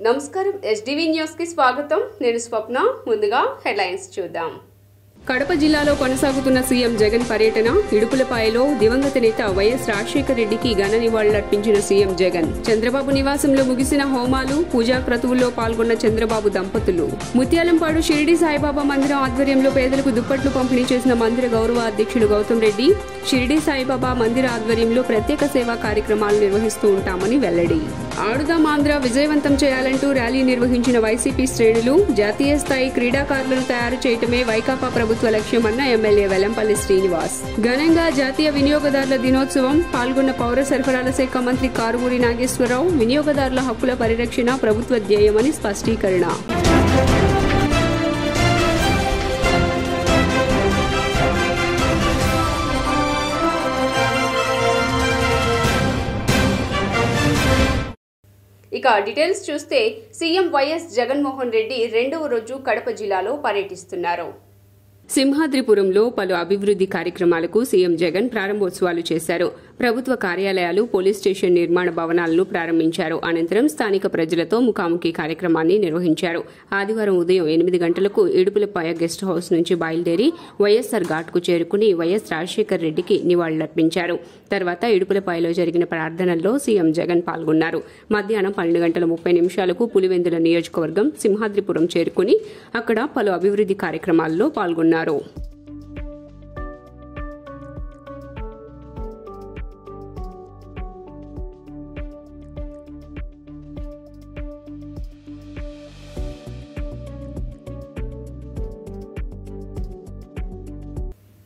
నమస్కారం SDV news కి స్వాగతం నేను స్వప్న ముందుగా హెడ్లైన్స్ చూద్దాం కడప జిల్లాలో కొనసాగుతున్న సీఎం జగన్ పర్యటన ఇడుపులపాయలో దివంగత నేత వైఎస్ రాజశేఖర్ రెడ్డికి ఘన నివాళులర్పించిన సీఎం జగన్ చంద్రబాబు నివాసంలో ముగిసిన హోమాలు పూజా క్రతువుల్లో పాల్గొన్న చంద్రబాబు దంపతులు ముత్యాలంపాడు షిరిడి సాయిబాబా మందిరం ఆధ్వర్యంలో పేదలకు దుప్పట్లు పంపిణీ చేసిన మందిర గౌరవ అధ్యక్షుడు గౌతమ్ రెడ్డి షిరిడి సాయిబాబా మందిర ఆధ్వర్యంలో ప్రత్యేక సేవా కార్యక్రమాలు నిర్వహిస్తూ ఉంటామని వెల్లడి ఆడుదాం ఆంధ్ర విజయవంతం చేయాలంటూ ర్యాలీ నిర్వహించిన వైసీపీ శ్రేణులు జాతీయ స్థాయి క్రీడాకారులను తయారు చేయటమే వైకాపా ప్రభుత్వ లక్ష్యమన్న ఎమ్మెల్యే వెల్లంపల్లి శ్రీనివాస్ ఘనంగా జాతీయ వినియోగదారుల దినోత్సవం పాల్గొన్న పౌర సరఫరాల శాఖ మంత్రి కారుమూరి నాగేశ్వరరావు వినియోగదారుల హక్కుల పరిరక్షణ ప్రభుత్వ ధ్యేయమని స్పష్టీకరణ ఇక డీటెయిల్స్ చూస్తే సీఎం వైఎస్ జగన్మోహన్ రెడ్డి రెండవ రోజు కడప జిల్లాలో పర్యటిస్తున్నారు సింహాద్రిపురంలో పలు అభివృద్ది కార్యక్రమాలకు సీఎం జగన్ ప్రారంభోత్సవాలు చేశారు ప్రభుత్వ కార్యాలయాలు పోలీస్ స్టేషన్ నిర్మాణ భవనాలను ప్రారంభించారు అనంతరం స్థానిక ప్రజలతో ముఖాముఖి కార్యక్రమాన్ని నిర్వహించారు ఆదివారం ఉదయం 8 గంటలకు ఇడుపులపాయ గెస్ట్ హౌస్ నుంచి బయలుదేరి వైఎస్సార్ ఘాట్కు చేరుకుని వైఎస్ రాజశేఖర్ రెడ్డికి నివాళులర్పించారు తర్వాత ఇడుపులపాయలో జరిగిన ప్రార్థనల్లో సీఎం జగన్ పాల్గొన్నారు మధ్యాహ్నం 12:30 పులివెందుల నియోజకవర్గం సింహాద్రిపురం చేరుకుని అక్కడ పలు అభివృద్ది కార్యక్రమాల్లో పాల్గొన్నారు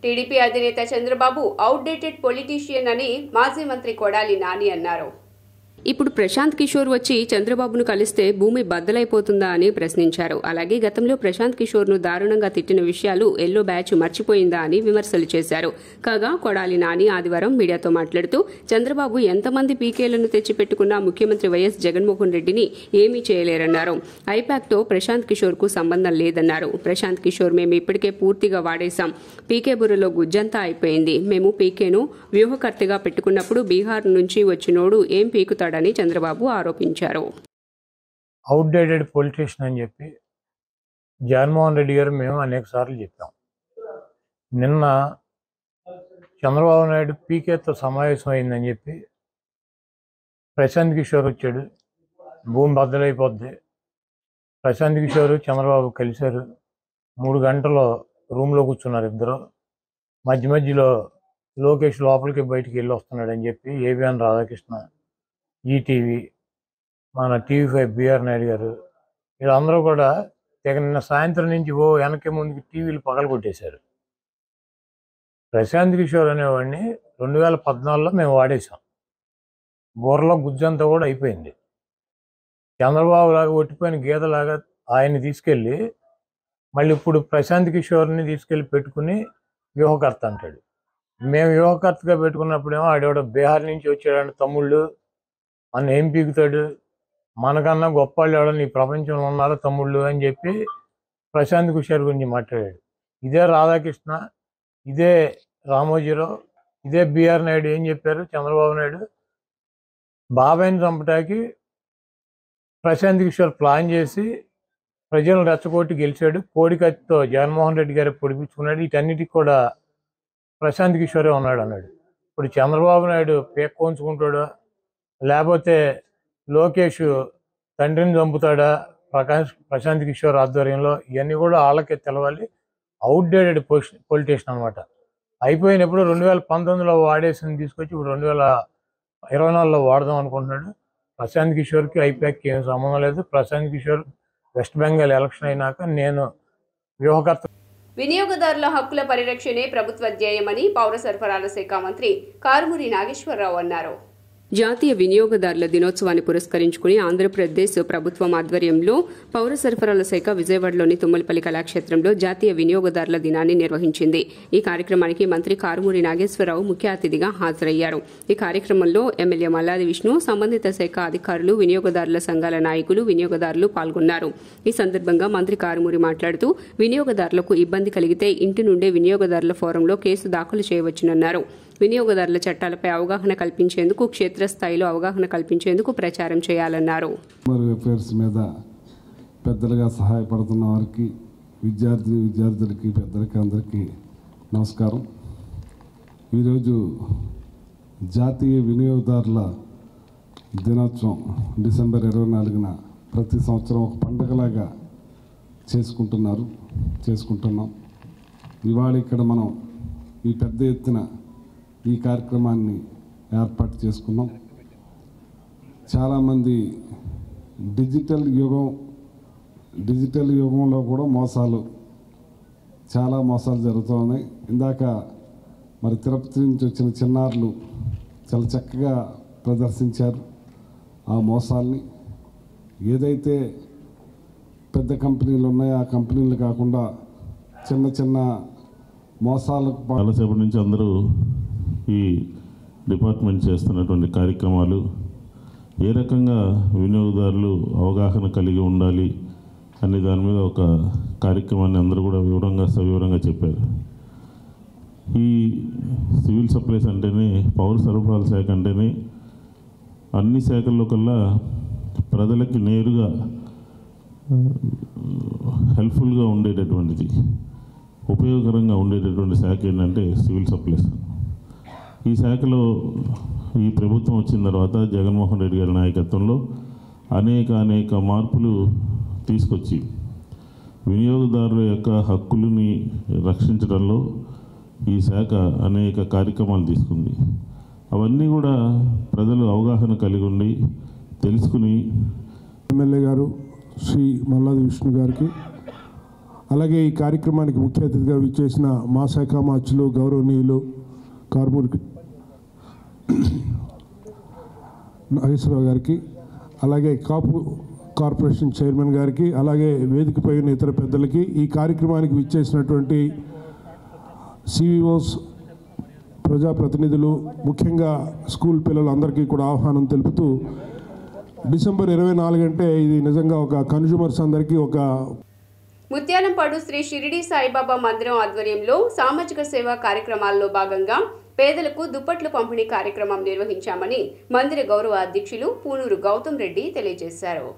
టీడీపీ అధినేత చంద్రబాబు అవుట్డేటెడ్ పొలిటీషియన్ అని మాజీ మంత్రి కొడాలి నాని అన్నారు ఇప్పుడు ప్రశాంత్ కిషోర్ వచ్చి చంద్రబాబును కలిస్తే భూమి బద్దలైపోతుందా అని ప్రశ్నించారు అలాగే గతంలో ప్రశాంత్ కిషోర్ ను దారుణంగా తిట్టిన విషయాలు ఎల్లో బ్యాచ్ మర్చిపోయిందా అని విమర్శలు చేశారు కాగా కొడాలి నాని ఆదివారం మీడియాతో మాట్లాడుతూ చంద్రబాబు ఎంతమంది పీకేలను తెచ్చిపెట్టుకున్నా ముఖ్యమంత్రి వైఎస్ జగన్మోహన్ రెడ్డిని ఏమీ చేయలేరన్నారు ఐపాక్తో ప్రశాంత్ కిషోర్ కు సంబంధం లేదన్నారు ప్రశాంత్ కిషోర్ మేము ఇప్పటికే పూర్తిగా వాడేశాం పీకే బుర్రలో గుజ్జంతా అయిపోయింది మేము పీకేను వ్యూహకర్తగా పెట్టుకున్నప్పుడు బీహార్ నుంచి వచ్చినోడు ఏం పీకుతాడు చంద్రబాబు ఆరోపించారు అవుట్డేటెడ్ పొలిటీషియన్ అని చెప్పి జగన్మోహన్ రెడ్డి గారు మేము అనేక సార్లు చెప్పాం నిన్న చంద్రబాబు నాయుడు పీకేతో సమావేశం అయిందని చెప్పి ప్రశాంత్ కిషోర్ వచ్చాడు భూమి బద్దలైపోద్ది ప్రశాంత్ కిషోర్ చంద్రబాబు కలిశారు 3 గంటలు రూమ్లో కూర్చున్నారు ఇద్దరు మధ్యలో లోకేష్ లోపలికి బయటికి వెళ్ళి వస్తున్నాడని చెప్పి ఏబిఎన్ రాధాకృష్ణ ఈటీవీ మన TV5 బిఆర్ నాయుడు గారు వీళ్ళందరూ కూడా నిన్న సాయంత్రం నుంచి వెనక ముందుకి టీవీలు పగలగొట్టేశారు ప్రశాంత్ కిషోర్ అనేవాడిని 2014లో మేము వాడేసాం బోర్లో గుజ్జంతా కూడా అయిపోయింది చంద్రబాబు లాగా ఒట్టిపోయిన గీతలాగా ఆయన్ని తీసుకెళ్ళి మళ్ళీ ఇప్పుడు ప్రశాంత్ కిషోర్ని తీసుకెళ్ళి పెట్టుకుని వ్యూహకర్త అంటాడు మేము వ్యూహకర్తగా పెట్టుకున్నప్పుడేమో ఆడేవాడు బీహార్ నుంచి వచ్చాడు తమ్ముళ్ళు మన ఏం పీకుతాడు మనకన్నా గొప్ప వాళ్ళు ఎవడని ఈ ప్రపంచంలో ఉన్నారో తమ్ముళ్ళు అని చెప్పి ప్రశాంత్ కిషోర్ గురించి మాట్లాడాడు ఇదే రాధాకృష్ణ ఇదే రామోజీరావు ఇదే బిఆర్ నాయుడు ఏం చెప్పారు చంద్రబాబు నాయుడు బాబాయిని చంపటానికి ప్రశాంత్ కిషోర్ ప్లాన్ చేసి ప్రజలను రెచ్చగొట్టి గెలిచాడు కోడికత్తితో జగన్మోహన్ రెడ్డి గారు పొడిపించుకున్నాడు వీటన్నిటికి కూడా ప్రశాంత్ కిషోరే ఉన్నాడు అన్నాడు ఇప్పుడు చంద్రబాబు నాయుడు పేక్కోంచుకుంటాడా లేకపోతే లోకేష్ తండ్రిని చంపుతాడా ప్రశాంత్ కిషోర్ ఆధ్వర్యంలో ఇవన్నీ కూడా వాళ్ళకే తెలవాలి అవుట్డేటెడ్ పొలిటీషియన్ అనమాట అయిపోయినప్పుడు 2019లో వాడేసింది తీసుకొచ్చి ఇప్పుడు 2024లో వాడదాం అనుకుంటున్నాడు ప్రశాంత్ కిషోర్కి ఐపాక్కి ఏం సంబంధం లేదు ప్రశాంత్ కిషోర్ వెస్ట్ బెంగాల్ ఎలక్షన్ అయినాక నేను వ్యూహకర్త వినియోగదారుల హక్కుల పరిరక్షణే ప్రభుత్వ ధ్యేయమని పౌర సరఫరాల శాఖ మంత్రి కారుమూరి నాగేశ్వరరావు అన్నారు జాతీయ వినియోగదారుల దినోత్సవాన్ని పురస్కరించుకుని ఆంధ్రప్రదేశ్ ప్రభుత్వం ఆధ్వర్యంలో పౌర సరఫరాల శాఖ విజయవాడలోని తుమ్మలపల్లి కళాక్షేత్రంలో జాతీయ వినియోగదారుల దినాన్ని నిర్వహించింది ఈ కార్యక్రమానికి మంత్రి కారుమూరి నాగేశ్వరరావు ముఖ్య అతిథిగా హాజరయ్యారు ఈ కార్యక్రమంలో ఎమ్మెల్యే మల్లాది విష్ణు సంబంధిత శాఖ అధికారులు వినియోగదారుల సంఘాల నాయకులు వినియోగదారులు పాల్గొన్నారు ఈ సందర్భంగా మంత్రి కారుమూరి మాట్లాడుతూ వినియోగదారులకు ఇబ్బంది కలిగితే ఇంటి నుండే వినియోగదారుల ఫోరంలో కేసు దాఖలు చేయవచ్చునన్నారు వినియోగదారుల చట్టాలపై అవగాహన కల్పించేందుకు క్షేత్రస్థాయిలో అవగాహన కల్పించేందుకు ప్రచారం చేయాలన్నారు. అఫైర్స్ మీద పెద్దలుగా సహాయపడుతున్న వారికి, విద్యార్థులకి, పెద్దలకి అందరికీ నమస్కారం. ఈరోజు జాతీయ వినియోగదారుల దినోత్సవం డిసెంబర్ 24న ప్రతి సంవత్సరం ఒక పండుగలాగా చేసుకుంటున్నాం. ఇవాళ ఇక్కడ మనం ఈ పెద్ద ఎత్తున ఈ కార్యక్రమాన్ని ఏర్పాటు చేసుకున్నాం. చాలామంది డిజిటల్ యుగంలో కూడా చాలా మోసాలు జరుగుతూ ఉన్నాయి. ఇందాక మరి తిరుపతి నుంచి వచ్చిన చిన్నారులు చాలా చక్కగా ప్రదర్శించారు ఆ మోసాల్ని. ఏదైతే పెద్ద కంపెనీలు ఉన్నాయో ఆ కంపెనీలు కాకుండా చిన్న మోసాలకు చాలాసేపటి నుంచి అందరూ ఈ డిపార్ట్మెంట్ చేస్తున్నటువంటి కార్యక్రమాలు ఏ రకంగా వినియోగదారులు అవగాహన కలిగి ఉండాలి అనే దాని మీద ఒక కార్యక్రమాన్ని అందరూ కూడా సవివరంగా చెప్పారు. ఈ సివిల్ సప్లైస్ అంటేనే, పౌర సరఫరాల శాఖ అంటేనే అన్ని శాఖల్లో కల్లా ప్రజలకి నేరుగా హెల్ప్ఫుల్గా ఉండేటటువంటిది, ఉపయోగకరంగా ఉండేటటువంటి శాఖ ఏంటంటే సివిల్ సప్లైస్. ఈ శాఖలో ఈ ప్రభుత్వం వచ్చిన తర్వాత జగన్మోహన్ రెడ్డి గారి నాయకత్వంలో అనేక మార్పులు తీసుకొచ్చి వినియోగదారుల యొక్క హక్కులని రక్షించడంలో ఈ శాఖ అనేక కార్యక్రమాలు తీసుకుంది. అవన్నీ కూడా ప్రజలు అవగాహన కలిగి ఉండి తెలుసుకుని ఎమ్మెల్యే గారు శ్రీ మల్లాది విష్ణు గారికి, అలాగే ఈ కార్యక్రమానికి ముఖ్య అతిథిగా విచ్చేసిన మా శాఖ మార్చులు గౌరవనీయులు కార్మూర్ నాగేశ్వరరావు గారికి, అలాగే కాపు కార్పొరేషన్ చైర్మన్ గారికి, అలాగే వేదికపై ఉన్న ఇతర పెద్దలకి, ఈ కార్యక్రమానికి విచ్చేసినటువంటి సివిఓస్, ప్రజాప్రతినిధులు, ముఖ్యంగా స్కూల్ పిల్లలందరికీ కూడా ఆహ్వానం తెలుపుతూ, డిసెంబర్ 24 అంటే ఇది నిజంగా ఒక కన్జ్యూమర్స్ అందరికీ ఒక ముత్యాలంపాడు శ్రీ షిరిడి సాయిబాబా మందిరం ఆధ్వర్యంలో సామాజిక సేవా కార్యక్రమాల్లో భాగంగా పేదలకు దుప్పట్లు పంపిణీ కార్యక్రమం నిర్వహించామని మందిర గౌరవ అధ్యక్షులు పూనూరు గౌతమ్ రెడ్డి తెలియజేశారు.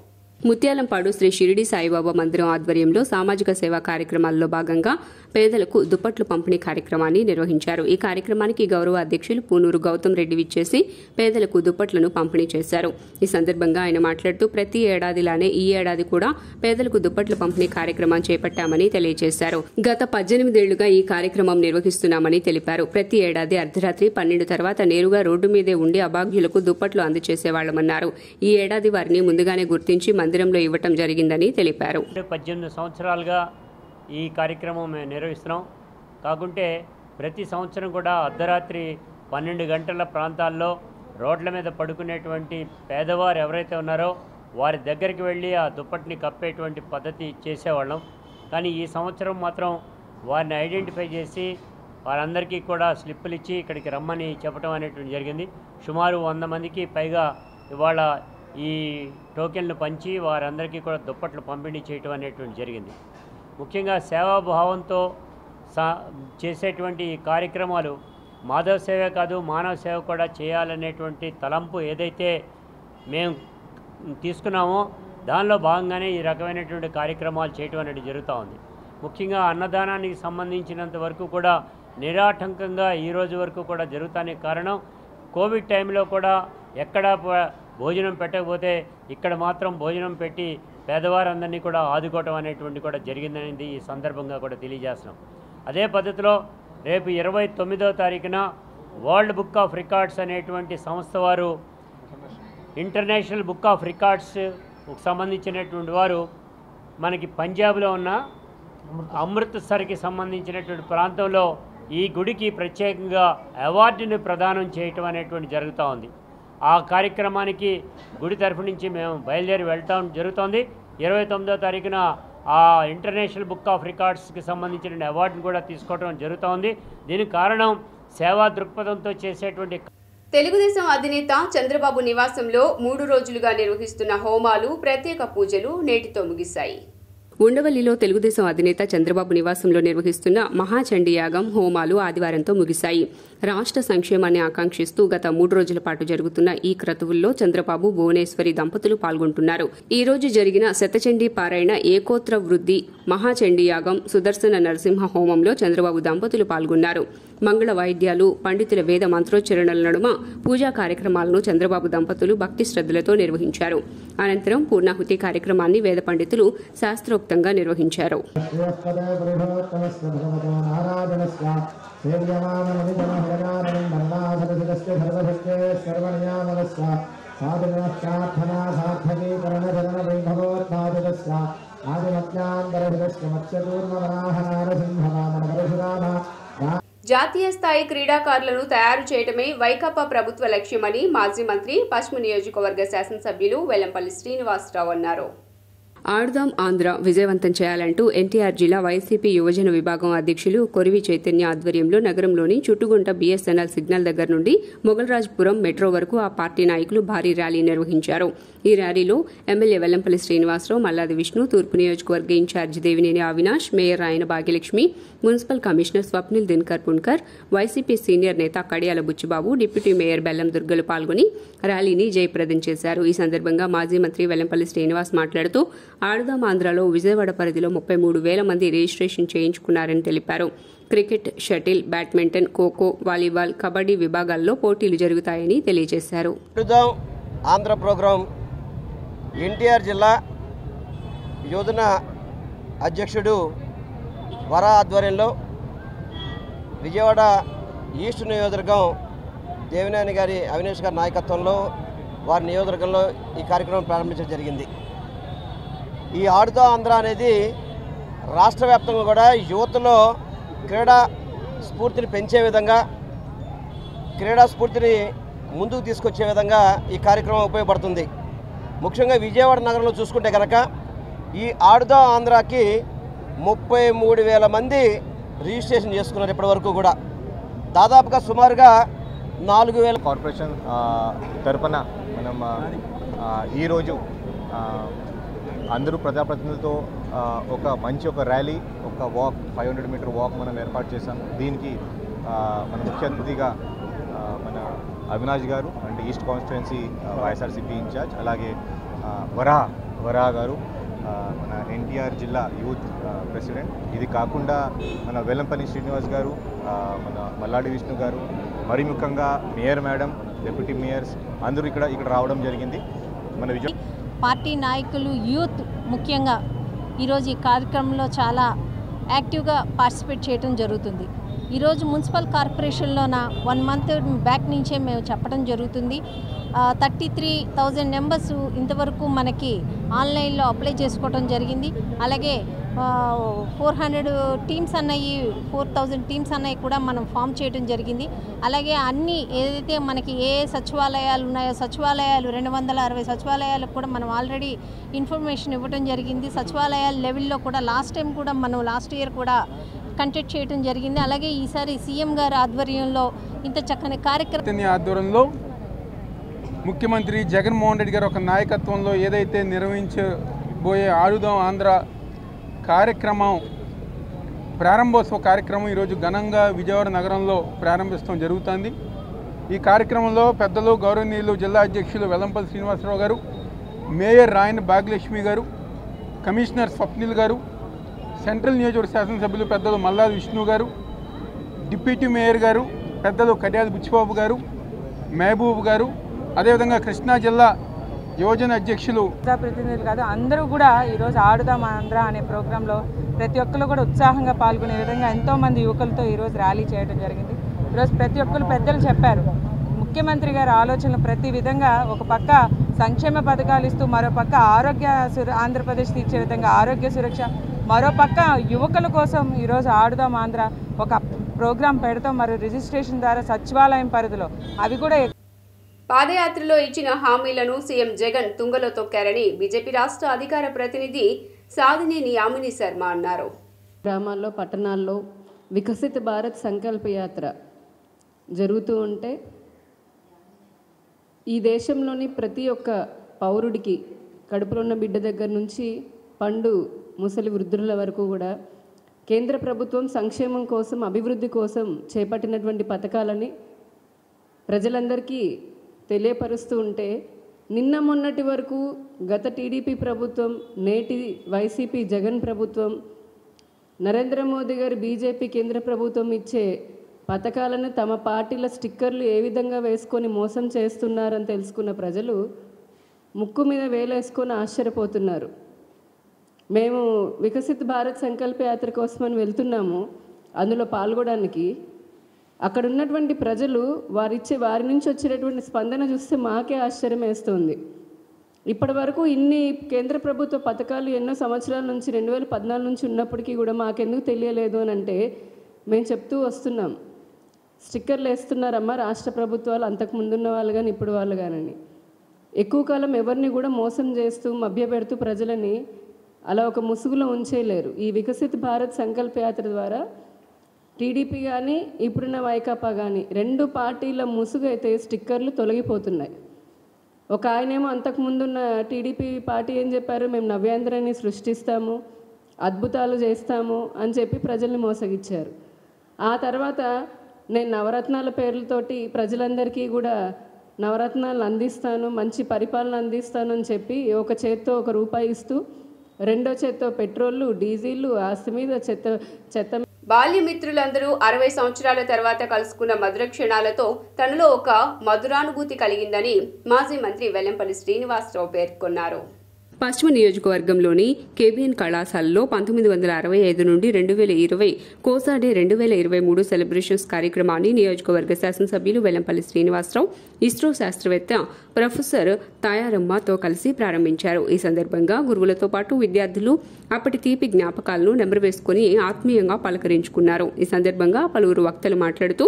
ముత్యాలంపాడు శ్రీ షిరిడి సాయిబాబా మందిరం ఆధ్వర్యంలో సామాజిక సేవా కార్యక్రమాల్లో భాగంగా పేదలకు దుప్పట్లు పంపిణీ కార్యక్రమాన్ని నిర్వహించారు. ఈ కార్యక్రమానికి గౌరవ అధ్యక్షులు పూనూరు గౌతమ్ రెడ్డి విచ్చేసి పేదలకు దుప్పట్లను పంపిణీ చేశారు. ఈ సందర్భంగా ఆయన మాట్లాడుతూ ప్రతి ఏడాదిలానే ఈ ఏడాది కూడా పేదలకు దుప్పట్ల పంపిణీ కార్యక్రమం చేపట్టామని తెలియజేశారు. గత 18 ఏళ్లుగా ఈ కార్యక్రమం నిర్వహిస్తున్నామని తెలిపారు. ప్రతి ఏడాది అర్ధరాత్రి 12 తర్వాత నేరుగా రోడ్డు మీదే ఉండి అభాగ్యులకు దుప్పట్లు అందజేసేవాళ్లమన్నారు. ఈ ఏడాది వారిని ముందుగానే గుర్తించి మందిరంలో ఇవ్వటం జరిగిందని తెలిపారు. 18 సంవత్సరాలుగా ఈ కార్యక్రమం మేము నిర్వహిస్తున్నాం. కాకుంటే ప్రతి సంవత్సరం కూడా అర్ధరాత్రి 12 గంటల ప్రాంతాల్లో రోడ్ల మీద పడుకునేటువంటి పేదవారు ఎవరైతే ఉన్నారో వారి దగ్గరికి వెళ్ళి ఆ దుప్పటిని కప్పేటువంటి పద్ధతి చేసేవాళ్ళం. కానీ ఈ సంవత్సరం మాత్రం వారిని ఐడెంటిఫై చేసి వారందరికీ కూడా స్లిప్పులు ఇచ్చి ఇక్కడికి రమ్మని చెప్పడం అనేటువంటి జరిగింది. సుమారు 100 మందికి పైగా ఇవాళ ఈ టోకెన్లు పంచి వారందరికీ కూడా దుప్పట్లు పంపిణీ చేయటం అనేటువంటి జరిగింది. ముఖ్యంగా సేవాభావంతో చేసేటువంటి ఈ కార్యక్రమాలు మాధవ సేవే కాదు, మానవ సేవ కూడా చేయాలనేటువంటి తలంపు ఏదైతే మేము తీసుకున్నామో దానిలో భాగంగానే ఈ రకమైనటువంటి కార్యక్రమాలు చేయటం అనేది జరుగుతూ ఉంది. ముఖ్యంగా అన్నదానానికి సంబంధించినంత వరకు కూడా నిరాటంకంగా ఈ రోజు వరకు కూడా జరుగుతానికి కారణం కోవిడ్ టైంలో కూడా ఎక్కడా భోజనం పెట్టకపోతే ఇక్కడ మాత్రం భోజనం పెట్టి పేదవారందరినీ కూడా ఆదుకోవటం అనేటువంటి కూడా జరిగిందనేది ఈ సందర్భంగా కూడా తెలియజేస్తున్నాం. అదే పద్ధతిలో రేపు 29వ తారీఖున వరల్డ్ బుక్ ఆఫ్ రికార్డ్స్ అనేటువంటి సంస్థ వారు, ఇంటర్నేషనల్ బుక్ ఆఫ్ రికార్డ్స్ సంబంధించినటువంటి వారు మనకి పంజాబ్లో ఉన్న అమృత్సర్కి సంబంధించినటువంటి ప్రాంతంలో ఈ గుడికి ప్రత్యేకంగా అవార్డుని ప్రదానం చేయటం అనేటువంటి జరుగుతూ ఉంది. ఆ కార్యక్రమానికి గుడి తరఫు నుంచి మేము బయలుదేరి వెళ్ళటం జరుగుతోంది. 29వ తారీఖున ఆ ఇంటర్నేషనల్ బుక్ ఆఫ్ రికార్డ్స్కి సంబంధించిన అవార్డును కూడా తీసుకోవడం జరుగుతోంది. దీనికి కారణం సేవా దృక్పథంతో చేసేటువంటి తెలుగుదేశం అధినేత చంద్రబాబు నివాసంలో 3 రోజులుగా నిర్వహిస్తున్న హోమాలు, ప్రత్యేక పూజలు నేటితో ముగిశాయి. ఉండవల్లిలో తెలుగుదేశం అధినేత చంద్రబాబు నివాసంలో నిర్వహిస్తున్న మహాచండీ యాగం, హోమాలు ఆదివారంతో ముగిశాయి. రాష్ట్ర సంక్షేమాన్ని ఆకాంక్షిస్తూ గత 3 రోజుల పాటు జరుగుతున్న ఈ క్రతువుల్లో చంద్రబాబు భువనేశ్వరి దంపతులు పాల్గొంటున్నారు. ఈ రోజు జరిగిన శతచండీ పారాయణ, ఏకోత్ర వృద్ధి, మహాచండీ యాగం, సుదర్శన నరసింహ హోమంలో చంద్రబాబు దంపతులు పాల్గొన్నారు. మంగళ వాయిద్యాలు, పండితుల వేద మంత్రోచ్చరణల నడుమ పూజా కార్యక్రమాలను చంద్రబాబు దంపతులు భక్తి శ్రద్ధలతో నిర్వహించారు. అనంతరం పూర్ణాహుతి కార్యక్రమాన్ని వేద పండితులు శాస్త్రోక్తంగా నిర్వహించారు. జాతీయ స్థాయి క్రీడాకారులను తయారు చేయడమే వైకాపా ప్రభుత్వ లక్ష్యమని మాజీ మంత్రి పశ్చిమ నియోజకవర్గ శాసనసభ్యులు వెల్లంపల్లి శ్రీనివాసరావు అన్నారు. ఆడుదాం ఆంధ్ర విజయవంతం చేయాలంటూ ఎన్టీఆర్ జిల్లా వైసీపీ యువజన విభాగం అధ్యక్షులు కొరివి చైతన్య ఆధ్వర్యంలో నగరంలోని చుట్టుగుంట బీఎస్ఎన్ఎల్ సిగ్నల్ దగ్గర నుండి మొగల్రాజ్పురం మెట్రో వరకు ఆ పార్టీ నాయకులు భారీ ర్యాలీ నిర్వహించారు. ఈ ర్యాలీలో ఎమ్మెల్యే వెల్లంపల్లి శ్రీనివాసరావు, మల్లాది విష్ణు, తూర్పు నియోజకవర్గ in charge Devineni Avinash, mayor Rayana Bhagyalakshmi, municipal commissioner Swapnil Dinakar Punkar, YCP senior నేత కడియాల బుచ్చిబాబు, డిప్యూటీ మేయర్ బెల్లం దుర్గలు పాల్గొని ర్యాలీని జయప్రదం చేశారు. ఈ సందర్భంగా మాజీ మంత్రి వెల్లంపల్లి శ్రీనివాస్ మాట్లాడుతూ ఆడుదాం ఆంధ్రలో విజయవాడ పరిధిలో 33,000 మంది రిజిస్ట్రేషన్ చేయించుకున్నారని తెలిపారు. Cricket, shuttle, badminton, kho kho, volleyball, kabaddi విభాగాల్లో పోటీలు జరుగుతాయని తెలియజేశారు. ఆంధ్ర ప్రోగ్రాం ఎన్టీఆర్ జిల్లా యోజన అధ్యక్షుడు వరా ఆధ్వర్యంలో విజయవాడ ఈస్ట్ నియోజకవర్గం దేవినేని గారి అవినాష్ గారి నాయకత్వంలో వారి నియోజకవర్గంలో ఈ కార్యక్రమం ప్రారంభించడం జరిగింది. ఈ ఆడుతా ఆంధ్ర అనేది రాష్ట్ర వ్యాప్తంగా కూడా యువతలో క్రీడా స్ఫూర్తిని పెంచే విధంగా, క్రీడా స్ఫూర్తిని ముందుకు తీసుకొచ్చే విధంగా ఈ కార్యక్రమం ఉపయోగపడుతుంది. ముఖ్యంగా విజయవాడ నగరంలో చూసుకుంటే కనుక ఈ ఆడుదా ఆంధ్రాకి 33,000 మంది రిజిస్ట్రేషన్ చేసుకున్నారు ఇప్పటి వరకు కూడా. దాదాపుగా సుమారుగా 4,000 కార్పొరేషన్ తరపున మనం ఈరోజు అందరూ ప్రజాప్రతినిధులతో ఒక ర్యాలీ, ఒక వాక్, 500 మీటర్ వాక్ మనం ఏర్పాటు చేశాం. దీనికి మన ముఖ్య అతిథిగా మన అవినాష్ గారు and east constituency YSRCP incharge, అలాగే వరా గారు మన ఎన్టీఆర్ జిల్లా యూత్ ప్రెసిడెంట్. ఇది కాకుండా మన వెల్లంపల్లి శ్రీనివాస్ గారు, మన మల్లాడి విష్ణు గారు, మరి ముఖ్యంగా మేయర్ మేడం, డిప్యూటీ మేయర్స్ అందరూ ఇక్కడ రావడం జరిగింది. మన పార్టీ నాయకులు, యూత్ ముఖ్యంగా ఈరోజు ఈ కార్యక్రమంలో చాలా యాక్టివ్గా పార్టిసిపేట్ చేయడం జరుగుతుంది. ఈరోజు మున్సిపల్ కార్పొరేషన్లోన 1 మంత్ బ్యాక్ నుంచే మేము చెప్పడం జరుగుతుంది. 33,000 నెంబర్స్ ఇంతవరకు మనకి ఆన్లైన్లో అప్లై చేసుకోవడం జరిగింది. అలాగే 400 టీమ్స్ అన్నవి, 4,000 టీమ్స్ అన్నవి కూడా మనం ఫామ్ చేయడం జరిగింది. అలాగే అన్ని ఏదైతే మనకి ఏ సచివాలయాలు ఉన్నాయో సచివాలయాలు 260 సచివాలయాలకు కూడా మనం ఆల్రెడీ ఇన్ఫర్మేషన్ ఇవ్వడం జరిగింది. సచివాలయాల లెవెల్లో కూడా లాస్ట్ ఇయర్ కూడా కండక్ట్ చేయడం జరిగింది. అలాగే ఈసారి సీఎం గారి ఆధ్వర్యంలో ఇంత చక్కని కార్యక్రమం ఆధ్వర్యంలో ముఖ్యమంత్రి జగన్మోహన్ రెడ్డి గారు ఒక నాయకత్వంలో ఏదైతే నిర్వహించబోయే ఆడుదాం ఆంధ్ర కార్యక్రమం ప్రారంభోత్సవ కార్యక్రమం ఈరోజు ఘనంగా విజయవాడ నగరంలో ప్రారంభించడం జరుగుతుంది. ఈ కార్యక్రమంలో పెద్దలు గౌరవనీయులు జిల్లా అధ్యక్షులు వెల్లంపల్లి శ్రీనివాసరావు గారు, మేయర్ రాయన భాగ్యలక్ష్మి గారు, కమిషనర్ స్వప్నిల్ గారు, సెంట్రల్ నియోజకవర్గ శాసనసభ్యులు పెద్దలు మల్లాది విష్ణు గారు, డిప్యూటీ మేయర్ గారు పెద్దలు కడియాల బుచ్చిబాబు గారు, మహబూబ్ గారు, అదేవిధంగా కృష్ణా జిల్లా యువజన అధ్యక్షులు, ప్రజాప్రతినిధులు కాదు అందరూ కూడా ఈరోజు ఆడుదాం ఆంధ్ర అనే ప్రోగ్రాంలో ప్రతి ఒక్కరు కూడా ఉత్సాహంగా పాల్గొనే విధంగా ఎంతోమంది యువకులతో ఈరోజు ర్యాలీ చేయడం జరిగింది. ఈరోజు ప్రతి ఒక్కరు పెద్దలు చెప్పారు, ముఖ్యమంత్రి గారి ఆలోచనలు ప్రతి విధంగా ఒక పక్క సంక్షేమ పథకాలు ఇస్తూ మరో పక్క ఆంధ్రప్రదేశ్ తీర్చే విధంగా ఆరోగ్య సురక్ష, మరో పక్క యువకుల కోసం ఈరోజు ఆడుదాం ఆంధ్ర ఒక ప్రోగ్రాం పెడతాం. మరి రిజిస్ట్రేషన్ ద్వారా సచివాలయం పరిధిలో అవి కూడా పాదయాత్రలో ఇచ్చిన హామీలను సీఎం జగన్ తుంగలో తొక్కారని బీజేపీ రాష్ట్ర అధికార ప్రతినిధి సాధినేని యామిని శర్మ అన్నారు. గ్రామాల్లో, పట్టణాల్లో వికసిత భారత్ సంకల్ప యాత్ర జరుగుతూ ఉంటే ఈ దేశంలోని ప్రతి ఒక్క పౌరుడికి కడుపులో ఉన్న బిడ్డ దగ్గర నుంచి పండు ముసలి వృద్ధుల వరకు కూడా కేంద్ర ప్రభుత్వం సంక్షేమం కోసం, అభివృద్ధి కోసం చేపట్టినటువంటి పథకాలని ప్రజలందరికీ తెలియపరుస్తూ ఉంటే, నిన్న మొన్నటి వరకు గత టీడీపీ ప్రభుత్వం, నేటి వైసీపీ జగన్ ప్రభుత్వం, నరేంద్ర మోదీ గారు బీజేపీ కేంద్ర ప్రభుత్వం ఇచ్చే పథకాలను తమ పార్టీల స్టిక్కర్లు ఏ విధంగా వేసుకొని మోసం చేస్తున్నారని తెలుసుకున్న ప్రజలు ముక్కు మీద వేలేసుకొని ఆశ్చర్యపోతున్నారు. మేము వికసిత్ భారత్ సంకల్ప యాత్ర కోసమని వెళ్తున్నాము. అందులో పాల్గొనడానికి అక్కడ ఉన్నటువంటి ప్రజలు వారి నుంచి వచ్చేటటువంటి స్పందన చూస్తే మాకే ఆశ్చర్యం వేస్తుంది. ఇప్పటి వరకు ఇన్ని కేంద్ర ప్రభుత్వ పథకాలు ఎన్నో సంవత్సరాల నుంచి 2014 నుంచి ఉన్నప్పటికీ కూడా మాకెందుకు తెలియలేదు అని అంటే మేము చెప్తూ వస్తున్నాం. స్టిక్కర్లు వేస్తున్నారమ్మా రాష్ట్ర ప్రభుత్వాలు, అంతకు ముందున్న వాళ్ళు కానీ ఇప్పుడు వాళ్ళు కానీ. ఎక్కువ కాలం ఎవరిని కూడా మోసం చేస్తూ మభ్యపెడుతూ ప్రజలని అలా ఒక ముసుగులో ఉంచేయలేరు. ఈ వికసిత్ భారత్ సంకల్ప యాత్ర ద్వారా టీడీపీ కానీ ఇప్పుడున్న వైకాపా కానీ 2 పార్టీల ముసుగు అయితే స్టిక్కర్లు తొలగిపోతున్నాయి. ఒక ఆయనేమో అంతకుముందున్న టీడీపీ పార్టీ ఏం చెప్పారు, మేము నవ్యాంధ్రాన్ని సృష్టిస్తాము, అద్భుతాలు చేస్తాము అని చెప్పి ప్రజల్ని మోసగిచ్చారు. ఆ తర్వాత నేను నవరత్నాల పేర్లతోటి ప్రజలందరికీ కూడా నవరత్నాలు అందిస్తాను, మంచి పరిపాలన అందిస్తాను అని చెప్పి ఒక చేత్తో ₹1 ఇస్తూ రెండో చేత్తో పెట్రోళ్ళు, డీజిళ్ళు, ఆస్తి మీద చెత్త. బాల్యమిత్రులందరూ 60 సంవత్సరాల తర్వాత కలుసుకున్న మధుర క్షణాలతో తనలో ఒక మధురానుభూతి కలిగిందని మాజీ మంత్రి వెల్లంపల్లి శ్రీనివాసరావు పేర్కొన్నారు. పశ్చిమ నియోజకవర్గంలోని కేబిఎన్ కళాశాలలో 1965 నుండి 2020 కోసాడే 2023 సెలబ్రేషన్స్ కార్యక్రమాన్ని నియోజకవర్గ శాసనసభ్యులు వెల్లంపల్లి శ్రీనివాసరావు, ఇస్రో శాస్త్రవేత్త ప్రొఫెసర్ తాయారమ్మతో కలిసి ప్రారంభించారు. ఈ సందర్భంగా గురువులతో పాటు విద్యార్థులు అప్పటి తీపి జ్ఞాపకాలను నెమరువేసుకుని ఆత్మీయంగా పలకరించుకున్నారు. ఈ సందర్భంగా పలువురు వక్తలు మాట్లాడుతూ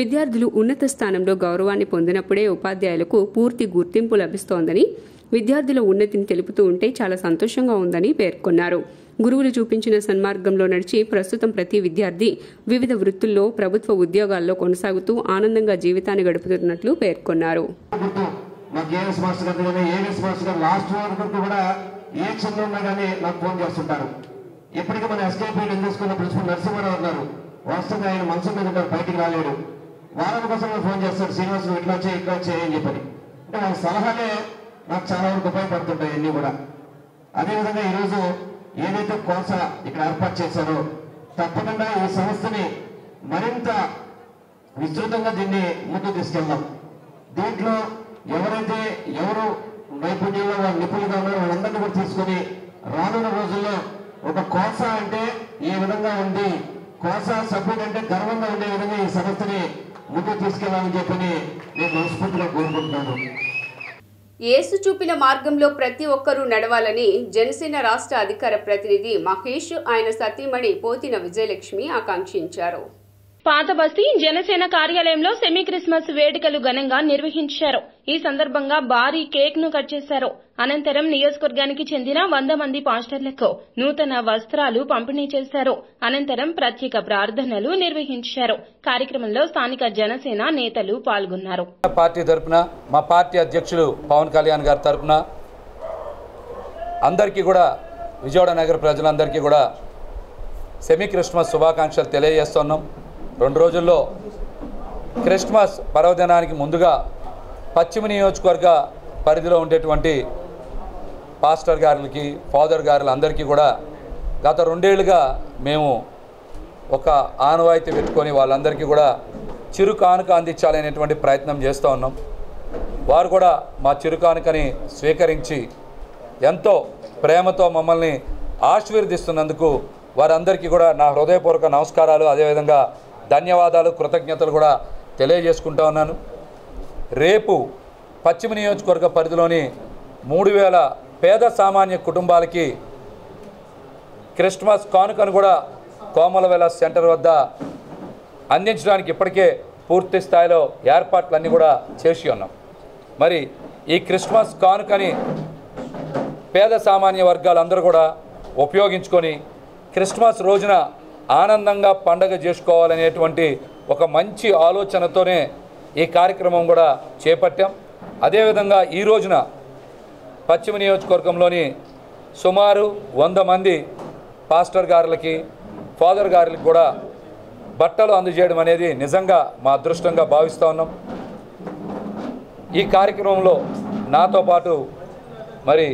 విద్యార్థులు ఉన్నత స్థానంలో గౌరవాన్ని పొందినప్పుడే ఉపాధ్యాయులకు పూర్తి గుర్తింపు లభిస్తోందని, విద్యార్థుల ఉన్నతిని తెలుపుతూ ఉంటే చాలా సంతోషంగా ఉందని పేర్కొన్నారు. గురువులు చూపించిన సన్మార్గంలో నడిచి ప్రస్తుతం ప్రతి విద్యార్థి వివిధ వృత్తుల్లో, ప్రభుత్వ ఉద్యోగాల్లో కొనసాగుతూ ఆనందంగా జీవితాన్ని గడుపుతున్నట్లు పేర్కొన్నారు. ఇప్పటికీ మన ఎస్కేపీ తీసుకున్న ప్రిన్సిపల్ నరసింహారావు గారు వాస్తవంగా ఆయన మనసు మీద బయటికి రాలేడు. వారం కోసం ఫోన్ చేస్తాడు, శ్రీనివాస్ ఇట్లా వచ్చాయి ఇట్లా వచ్చాయని చెప్పని. అంటే వాళ్ళ సలహాలే నాకు చాలా వరకు ఉపయోగపడుతుంటాయి అన్నీ కూడా. అదేవిధంగా ఈరోజు ఏదైతే కోసా ఇక్కడ ఏర్పాటు చేశారో తప్పకుండా ఈ సంస్థని మరింత విస్తృతంగా దీన్ని ముందుకు తీసుకెళ్దాం. దీంట్లో ఎవరు నైపుణ్యంలో వాళ్ళు నిపుణులుగా ఉన్నారో వాళ్ళందరినీ కూడా తీసుకొని రానున్న రోజుల్లో ఒక కోసా అంటే ఈ విధంగా ఉంది, కోసా సభ్యుడు అంటే గర్వంగా ఉండే విధంగా ఈ సంస్థని ముందుకు తీసుకెళ్లాలని చెప్పని నేను మనస్ఫూర్తిగా కోరుకుంటున్నాను. యేసు చూపిన మార్గంలో ప్రతి ఒక్కరూ నడవాలని జనసేన రాష్ట్ర అధికార ప్రతినిధి మహేష్, ఆయన సతీమణి పోతిన విజయలక్ష్మి ఆకాంక్షించారు. పాత బస్తీ జనసేన కార్యాలయంలో సెమీ క్రిస్మస్ వేడుకలు ఘనంగా నిర్వహించారు. ఈ సందర్భంగా భారీ కేక్ ను కట్ చేశారు. అనంతరం నియోజకవర్గానికి చెందిన 100 మంది పాస్టర్లకు నూతన వస్త్రాలు పంపిణీ చేశారు. అనంతరం ప్రత్యేక ప్రార్థనలు నిర్వహించారు. కార్యక్రమంలో స్థానిక జనసేన నేతలు పాల్గొన్నారు. పార్టీ తరపున మా పార్టీ అధ్యక్షులు పవన్ కళ్యాణ్ గారి తరపున అందరికీ కూడా, విజయవాడ నగర ప్రజలందరికీ కూడా సెమీ క్రిస్మస్ శుభాకాంక్షలు తెలియజేస్తున్నాం. 2 రోజుల్లో క్రిస్మస్ పర్వదినానికి ముందుగా పశ్చిమ నియోజకవర్గ పరిధిలో ఉండేటువంటి పాస్టర్ గారులకి, ఫాదర్ గారులందరికీ కూడా గత 2 ఏళ్లుగా మేము ఒక ఆనవాయితీ పెట్టుకొని వాళ్ళందరికీ కూడా చిరు కానుక అందించాలనేటువంటి ప్రయత్నం చేస్తూ ఉన్నాం. వారు కూడా మా చిరు కానుకని స్వీకరించి ఎంతో ప్రేమతో మమ్మల్ని ఆశీర్వదిస్తున్నందుకు వారందరికీ కూడా నా హృదయపూర్వక నమస్కారాలు, అదేవిధంగా ధన్యవాదాలు, కృతజ్ఞతలు కూడా తెలియజేసుకుంటా ఉన్నాను. రేపు పశ్చిమ నియోజకవర్గ పరిధిలోని 3000 పేద సామాన్య కుటుంబాలకి క్రిస్మస్ కానుకను కూడా కోమలవెల సెంటర్ వద్ద అందించడానికి ఇప్పటికే పూర్తి స్థాయిలో ఏర్పాట్లన్నీ కూడా చేసి ఉన్నాం. మరి ఈ క్రిస్మస్ కానుకని పేద సామాన్య వర్గాలందరూ కూడా ఉపయోగించుకొని క్రిస్మస్ రోజున ఆనందంగా పండగ చేసుకోవాలనేటువంటి ఒక మంచి ఆలోచనతోనే ఈ కార్యక్రమం కూడా చేపట్టాం. అదేవిధంగా ఈ రోజున పశ్చిమ నియోజకవర్గంలోని సుమారు 100 మంది పాస్టర్ గారులకి, ఫాదర్ గారికి కూడా బట్టలు అందజేయడం అనేది నిజంగా మా అదృష్టంగా భావిస్తూ ఉన్నాం. ఈ కార్యక్రమంలో నాతో పాటు మరి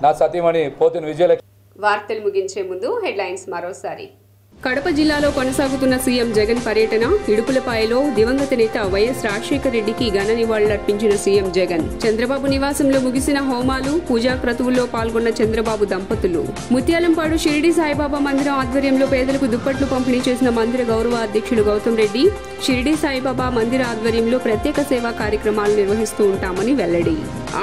నా సతీమణి పోతిన విజయలక్ష్మి. వార్తలు ముగించే ముందు హెడ్లైన్స్ మరోసారి. కడప జిల్లాలో కొనసాగుతున్న సీఎం జగన్ పర్యటన. ఇడుపులపాయలో దివంగత నేత వైఎస్ రాజశేఖర రెడ్డికి ఘన నివాళులర్పించిన సీఎం జగన్. చంద్రబాబు నివాసంలో ముగిసిన హోమాలు, పూజా క్రతువుల్లో పాల్గొన్న చంద్రబాబు దంపతులు. ముత్యాలంపాడు షిరిడి సాయిబాబా మందిరం ఆధ్వర్యంలో పేదలకు దుప్పట్లు పంపిణీ చేసిన మందిర గౌరవ అధ్యక్షుడు గౌతమ్ రెడ్డి. షిరిడి సాయిబాబా మందిర ఆధ్వర్యంలో ప్రత్యేక సేవా కార్యక్రమాలు నిర్వహిస్తూ ఉంటామని వెల్లడి.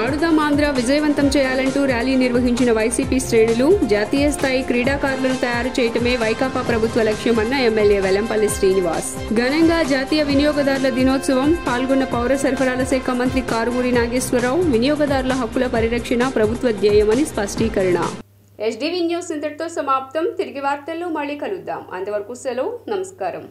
ఆడుదాం ఆంధ్ర విజయవంతం చేయాలంటూ ర్యాలీ నిర్వహించిన వైసీపీ శ్రేణులు. జాతీయ స్థాయి క్రీడాకారులను తయారు చేయటమే వైకాపా ప్రభుత్వ లక్ష్యమన్న ఎమ్మెల్యే వెల్లంపల్లి శ్రీనివాస్. ఘనంగా జాతీయ వినియోగదారుల దినోత్సవం. పాల్గొన్న పౌర సరఫరాల శాఖ మంత్రి కారుమూరి నాగేశ్వరరావు. వినియోగదారుల హక్కుల పరిరక్షణ ప్రభుత్వ ధ్యేయమని స్పష్టీకరణ. HDV న్యూస్ ఇంతటితో సమాప్తం. తిరిగి వార్తల్లో మళ్ళీ కలుద్దాం. అంతవరకు సెలవు. నమస్కారం.